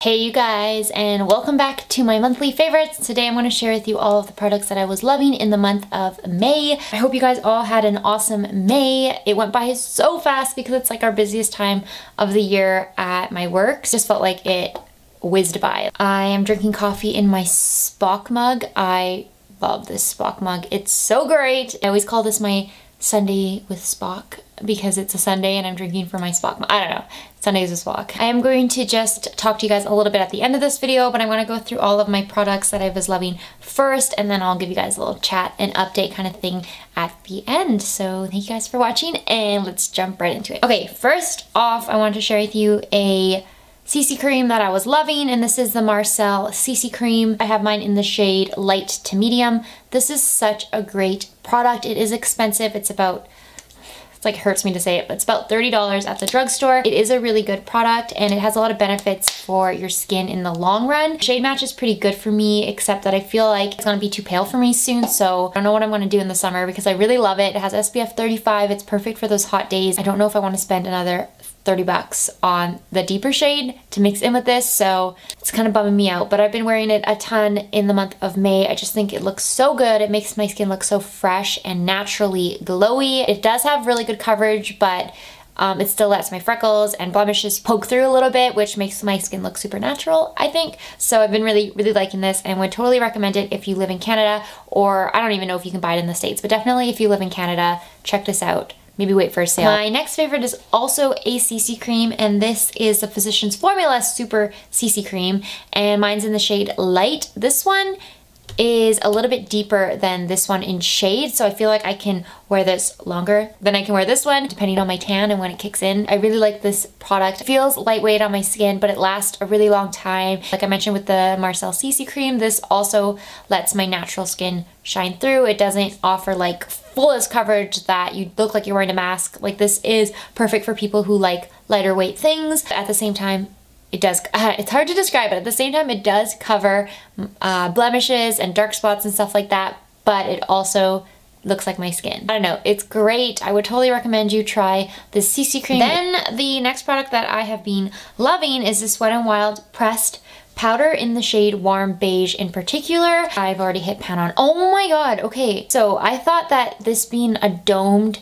Hey you guys, and welcome back to my monthly favorites. Today I'm going to share with you all of the products that I was loving in the month of May. I hope you guys all had an awesome May. It went by so fast because it's like our busiest time of the year at my work. It just felt like it whizzed by. I am drinking coffee in my Spock mug. I love this Spock mug. It's so great. I always call this my Sunday with Spock because it's a Sunday and I'm drinking for my Spock mug. I don't know. Sundays with Spock. I am going to just talk to you guys a little bit at the end of this video, but I'm going to go through all of my products that I was loving first, and then I'll give you guys a little chat and update kind of thing at the end. So thank you guys for watching, and let's jump right into it. Okay, first off, I wanted to share with you a CC cream that I was loving, and this is the Marcelle CC cream. I have mine in the shade light to medium. This is such a great product. It is expensive. It's about, like hurts me to say it, but it's about $30 at the drugstore. It is a really good product and it has a lot of benefits for your skin in the long run. Shade match is pretty good for me, except that I feel like it's gonna be too pale for me soon, so I don't know what I'm gonna do in the summer because I really love it. It has SPF 35, it's perfect for those hot days. I don't know if I wanna spend another 30 bucks on the deeper shade to mix in with this, so it's kind of bumming me out, but I've been wearing it a ton in the month of May. I just think it looks so good. It makes my skin look so fresh and naturally glowy. It does have really good coverage, but it still lets my freckles and blemishes poke through a little bit, which makes my skin look super natural, I think. So I've been really liking this and would totally recommend it if you live in Canada, or I don't even know if you can buy it in the States, but definitely if you live in Canada, check this out. Maybe wait for a sale. My next favorite is also a CC cream, and this is the Physicians Formula Super CC cream, and mine's in the shade light. This one is a little bit deeper than this one in shade, so I feel like I can wear this longer than I can wear this one, depending on my tan and when it kicks in. I really like this product. It feels lightweight on my skin, but it lasts a really long time. Like I mentioned with the Marcelle CC cream, this also lets my natural skin shine through. It doesn't offer like fullest coverage that you look like you're wearing a mask. Like this is perfect for people who like lighter weight things. At the same time, it does, it's hard to describe, but at the same time it does cover blemishes and dark spots and stuff like that, but it also looks like my skin. I don't know, it's great. I would totally recommend you try this CC cream. Then the next product that I have been loving is this Wet n Wild pressed powder in the shade Warm Beige in particular. I've already hit pan on. Oh my god, okay. So I thought that this being a domed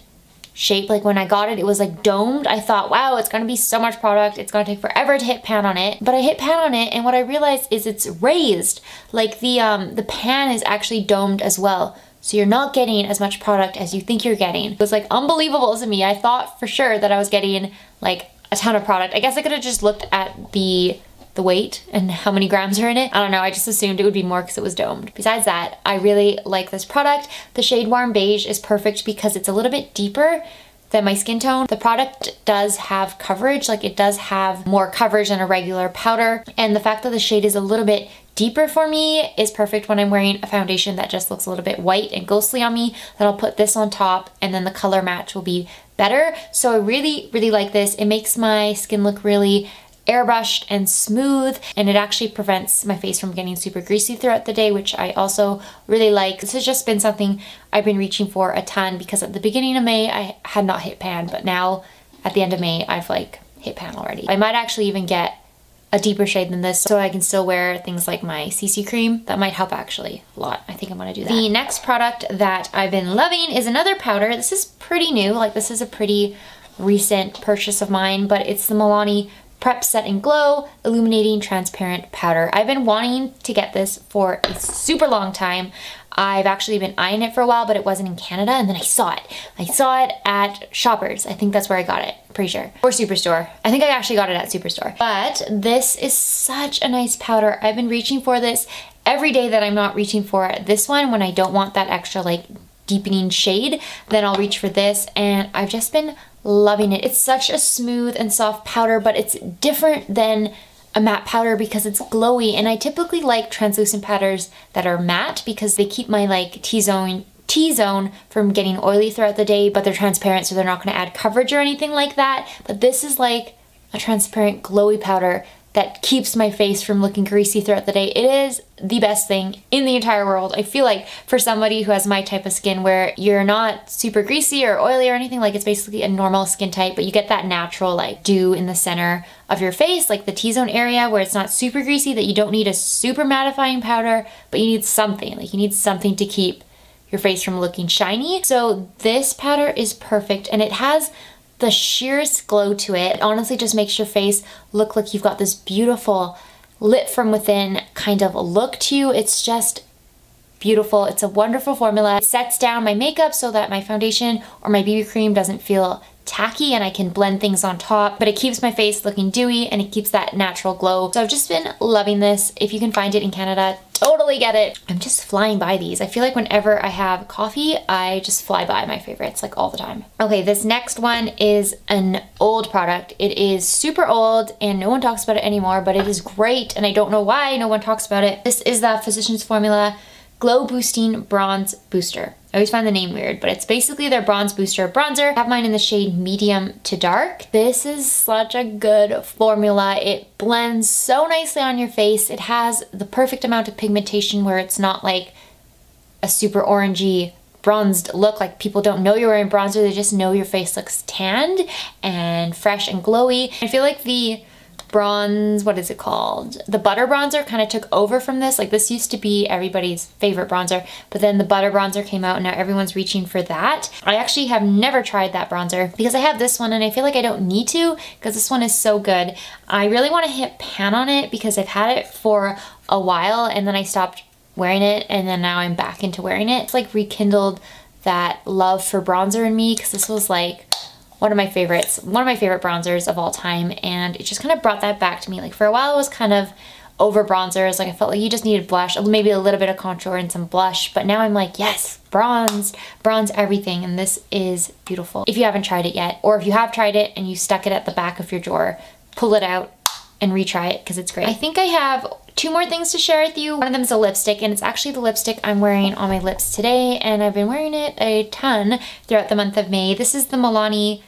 shape, like when I got it, it was like domed. I thought, wow, it's gonna be so much product. It's gonna take forever to hit pan on it. But I hit pan on it, and what I realized is it's raised. Like the pan is actually domed as well. So you're not getting as much product as you think you're getting. It was like unbelievable to me. I thought for sure that I was getting like a ton of product. I guess I could have just looked at the weight and how many grams are in it. I don't know, I just assumed it would be more because it was domed. Besides that, I really like this product. The shade Warm Beige is perfect because it's a little bit deeper than my skin tone. The product does have coverage, like it does have more coverage than a regular powder, and the fact that the shade is a little bit deeper for me is perfect when I'm wearing a foundation that just looks a little bit white and ghostly on me. Then I'll put this on top and then the color match will be better. So I really like this. It makes my skin look really airbrushed and smooth, and it actually prevents my face from getting super greasy throughout the day, which I also really like. This has just been something I've been reaching for a ton because at the beginning of May I had not hit pan, but now at the end of May I've like hit pan already. I might actually even get a deeper shade than this so I can still wear things like my CC cream. That might help actually a lot. I think I'm gonna do that. The next product that I've been loving is another powder. This is pretty new, like this is a pretty recent purchase of mine, but it's the Milani Prep Set and Glow Illuminating Transparent Powder. I've been wanting to get this for a super long time. I've actually been eyeing it for a while, but it wasn't in Canada, and then I saw it. I saw it at Shoppers. I think that's where I got it, pretty sure. Or Superstore. I think I actually got it at Superstore. But this is such a nice powder. I've been reaching for this every day that I'm not reaching for this one. When I don't want that extra like deepening shade, then I'll reach for this, and I've just been loving it. It's such a smooth and soft powder, but it's different than a matte powder because it's glowy, and I typically like translucent powders that are matte because they keep my like T-zone from getting oily throughout the day, but they're transparent, so they're not going to add coverage or anything like that. But this is like a transparent glowy powder that keeps my face from looking greasy throughout the day. It is the best thing in the entire world. I feel like for somebody who has my type of skin where you're not super greasy or oily or anything, like it's basically a normal skin type, but you get that natural like dew in the center of your face, like the T-zone area where it's not super greasy, that you don't need a super mattifying powder, but you need something, like you need something to keep your face from looking shiny. So this powder is perfect, and it has the sheerest glow to it. It honestly just makes your face look like you've got this beautiful lit from within kind of look to you. It's just beautiful. It's a wonderful formula. It sets down my makeup so that my foundation or my BB cream doesn't feel tacky, and I can blend things on top, but it keeps my face looking dewy and it keeps that natural glow. So I've just been loving this. If you can find it in Canada, totally get it. I'm just flying by these. I feel like whenever I have coffee, I just fly by my favorites like all the time. Okay, this next one is an old product. It is super old and no one talks about it anymore, but it is great, and I don't know why no one talks about it. This is the Physicians Formula Glow Boosting Bronze Booster. I always find the name weird, but it's basically their bronze booster bronzer. I have mine in the shade medium to dark. This is such a good formula. It blends so nicely on your face. It has the perfect amount of pigmentation where it's not like a super orangey bronzed look, like people don't know you're wearing bronzer, they just know your face looks tanned and fresh and glowy. I feel like the bronze, what is it called? The butter bronzer kind of took over from this. Like this used to be everybody's favorite bronzer, but then the butter bronzer came out and now everyone's reaching for that. I actually have never tried that bronzer because I have this one and I feel like I don't need to because this one is so good. I really want to hit pan on it because I've had it for a while and then I stopped wearing it and then now I'm back into wearing it. It's like rekindled that love for bronzer in me because this was like one of my favorite bronzers of all time, and it just kind of brought that back to me. Like for a while I was kind of over bronzers, like I felt like you just needed blush, maybe a little bit of contour and some blush, but now I'm like, yes, bronze everything, and this is beautiful. If you haven't tried it yet, or if you have tried it and you stuck it at the back of your drawer, pull it out and retry it because it's great. I think I have two more things to share with you. One of them is a lipstick, and it's actually the lipstick I'm wearing on my lips today, and I've been wearing it a ton throughout the month of May. This is the Milani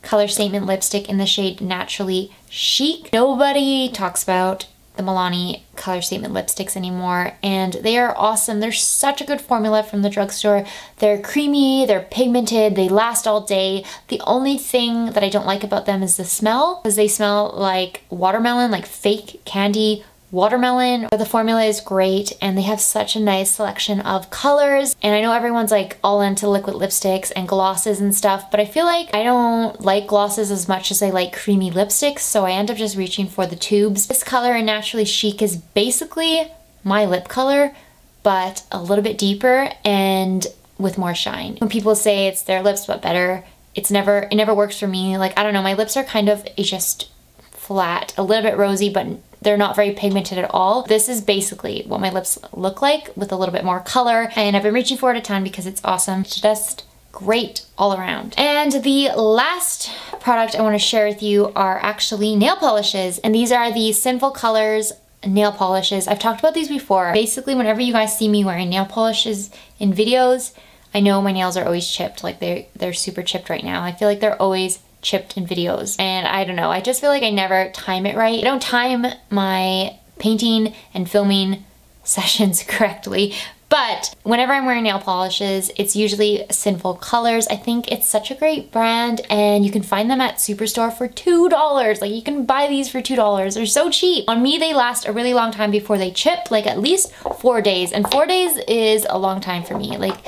Color Statement lipstick in the shade Naturally Chic. Nobody talks about the Milani Color Statement lipsticks anymore, and they are awesome. They're such a good formula from the drugstore. They're creamy, they're pigmented, they last all day. The only thing that I don't like about them is the smell, because they smell like watermelon, like fake candy watermelon. But the formula is great and they have such a nice selection of colors, and I know everyone's like all into liquid lipsticks and glosses and stuff, but I feel like I don't like glosses as much as I like creamy lipsticks, so I end up just reaching for the tubes. This color in Naturally Chic is basically my lip color but a little bit deeper and with more shine. When people say it's their lips but better, it never works for me. Like, I don't know, my lips are kind of just flat, a little bit rosy, but they're not very pigmented at all. This is basically what my lips look like with a little bit more color, and I've been reaching for it a ton because it's awesome. It's just great all around. And the last product I want to share with you are actually nail polishes, and these are the Sinful Colors nail polishes. I've talked about these before. Basically, whenever you guys see me wearing nail polishes in videos, I know my nails are always chipped. Like they're super chipped right now. I feel like they're always chipped in videos, and I don't know, I just feel like I never time it right. I don't time my painting and filming sessions correctly, but whenever I'm wearing nail polishes, it's usually Sinful Colors. I think it's such a great brand, and you can find them at Superstore for $2. Like, you can buy these for $2. They're so cheap. On me, they last a really long time before they chip, like at least 4 days, and 4 days is a long time for me. Like,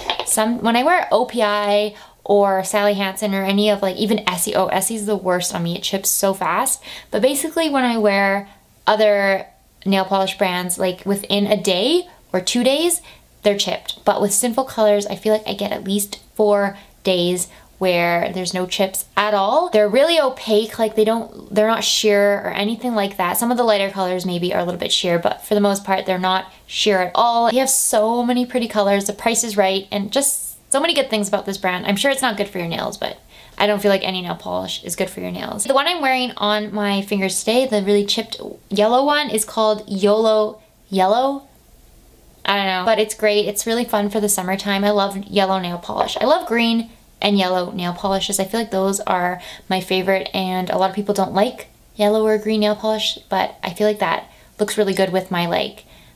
when I wear OPI or Sally Hansen or any of like even Essie. Oh, Essie's the worst on me. It chips so fast. But basically when I wear other nail polish brands, like within a day or 2 days, they're chipped. But with Sinful Colors, I feel like I get at least 4 days where there's no chips at all. They're really opaque, like they're not sheer or anything like that. Some of the lighter colors maybe are a little bit sheer, but for the most part, they're not sheer at all. They have so many pretty colors, the price is right, and just so many good things about this brand. I'm sure it's not good for your nails, but I don't feel like any nail polish is good for your nails. The one I'm wearing on my fingers today, the really chipped yellow one, is called YOLO Yellow. I don't know, but it's great. It's really fun for the summertime. I love yellow nail polish. I love green and yellow nail polishes. I feel like those are my favorite, and a lot of people don't like yellow or green nail polish, but I feel like that looks really good with my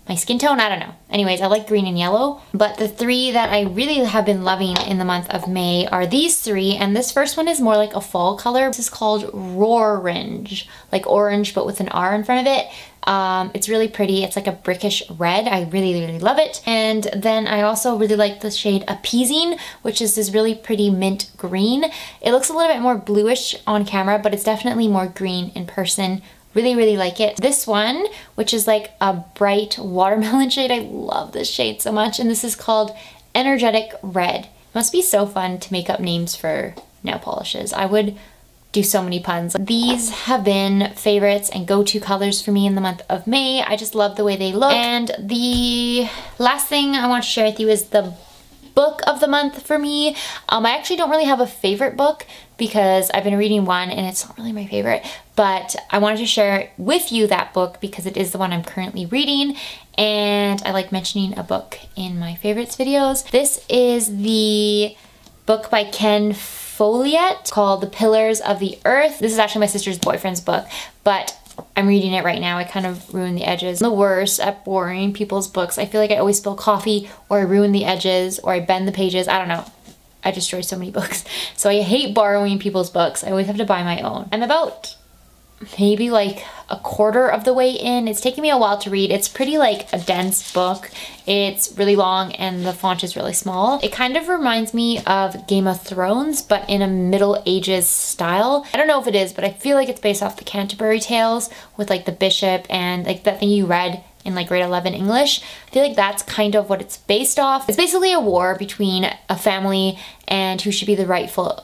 my skin tone. I don't know. Anyways, I like green and yellow. But the three that I really have been loving in the month of May are these three. And this first one is more like a fall color. This is called Rorange, like orange, but with an R in front of it. It's really pretty. It's like a brickish red. I really, really love it. And then I also really like the shade ApPEASing, which is this really pretty mint green. It looks a little bit more bluish on camera, but it's definitely more green in person. Really, really like it. This one, which is like a bright watermelon shade. I love this shade so much. And this is called Energetic Red. It must be so fun to make up names for nail polishes. I would do so many puns. These have been favorites and go-to colors for me in the month of May. I just love the way they look. And the last thing I want to share with you is the book of the month for me. I actually don't really have a favorite book because I've been reading one and it's not really my favorite, but I wanted to share with you that book because it is the one I'm currently reading, and I like mentioning a book in my favorites videos. This is the book by Folliet called The Pillars of the Earth. This is actually my sister's boyfriend's book, but I'm reading it right now. I kind of ruined the edges. I'm the worst at borrowing people's books. I feel like I always spill coffee, or I ruin the edges, or I bend the pages. I don't know. I destroy so many books. So I hate borrowing people's books. I always have to buy my own. I'm about maybe like a quarter of the way in. It's taking me a while to read. It's pretty like a dense book. It's really long and the font is really small. It kind of reminds me of Game of Thrones, but in a Middle Ages style. I don't know if it is, but I feel like it's based off the Canterbury Tales with like the bishop and like that thing you read in like grade 11 English. I feel like that's kind of what it's based off. It's basically a war between a family and who should be the rightful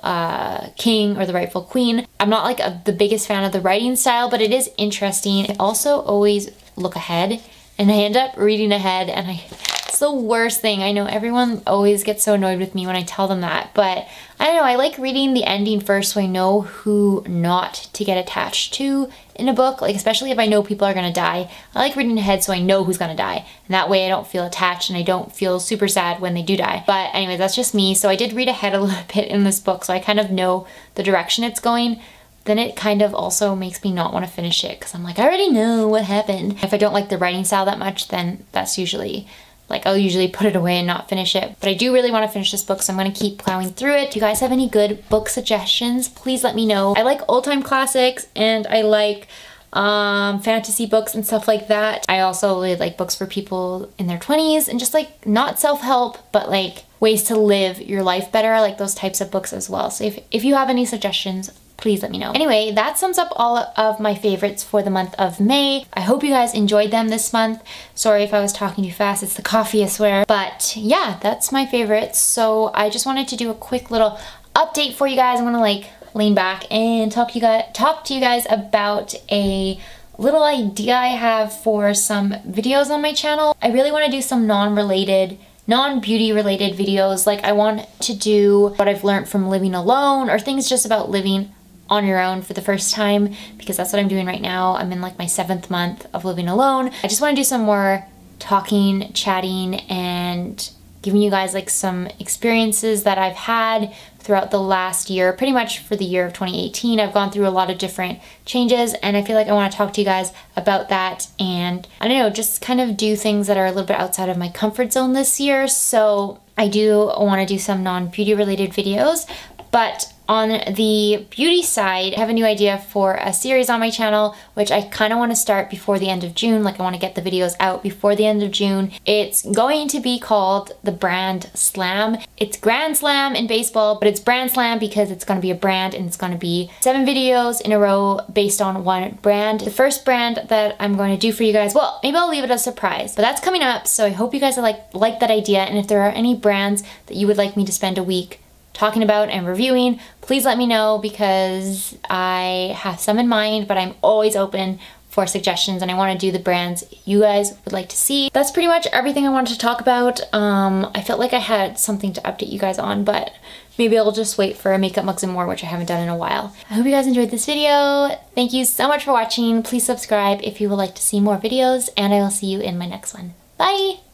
king or the rightful queen. I'm not like the biggest fan of the writing style, but it is interesting. I also always look ahead and I end up reading ahead, and it's the worst thing. I know everyone always gets so annoyed with me when I tell them that, but I don't know, I like reading the ending first so I know who not to get attached to in a book, like especially if I know people are gonna die. I like reading ahead so I know who's gonna die, and that way I don't feel attached and I don't feel super sad when they do die. But anyways, that's just me. So I did read ahead a little bit in this book, so I kind of know the direction it's going. Then it kind of also makes me not want to finish it because I'm like, I already know what happened. If I don't like the writing style that much, then that's usually like, I'll usually put it away and not finish it. But I do really want to finish this book, so I'm going to keep plowing through it. Do you guys have any good book suggestions? Please let me know. I like old time classics and I like fantasy books and stuff like that. I also really like books for people in their 20s and just like not self-help, but like ways to live your life better. I like those types of books as well. So if you have any suggestions, please let me know. Anyway, that sums up all of my favorites for the month of May. I hope you guys enjoyed them this month. Sorry if I was talking too fast, it's the coffee, I swear. But yeah, that's my favorites. So I just wanted to do a quick little update for you guys. I'm gonna like lean back and talk to you guys about a little idea I have for some videos on my channel. I really want to do some non-beauty related videos. Like I want to do what I've learned from living alone, or things just about living on your own for the first time, because that's what I'm doing right now. I'm in like my 7th month of living alone. I just want to do some more talking, chatting, and giving you guys like some experiences that I've had throughout the last year, pretty much for the year of 2018. I've gone through a lot of different changes, and I feel like I want to talk to you guys about that, and I don't know, just kind of do things that are a little bit outside of my comfort zone this year. So I do want to do some non-beauty related videos, but on the beauty side, I have a new idea for a series on my channel, which I kind of want to start before the end of June. Like I want to get the videos out before the end of June. It's going to be called the Brand Slam. It's Grand Slam in baseball, but it's Brand Slam because it's going to be a brand, and it's going to be 7 videos in a row based on one brand. The first brand that I'm going to do for you guys, well, maybe I'll leave it a surprise, but that's coming up. So I hope you guys like that idea. And if there are any brands that you would like me to spend a week talking about and reviewing, please let me know, because I have some in mind, but I'm always open for suggestions, and I want to do the brands you guys would like to see. That's pretty much everything I wanted to talk about. I felt like I had something to update you guys on, but maybe I'll just wait for a makeup mugs and more, which I haven't done in a while. I hope you guys enjoyed this video. Thank you so much for watching. Please subscribe if you would like to see more videos, and I will see you in my next one. Bye!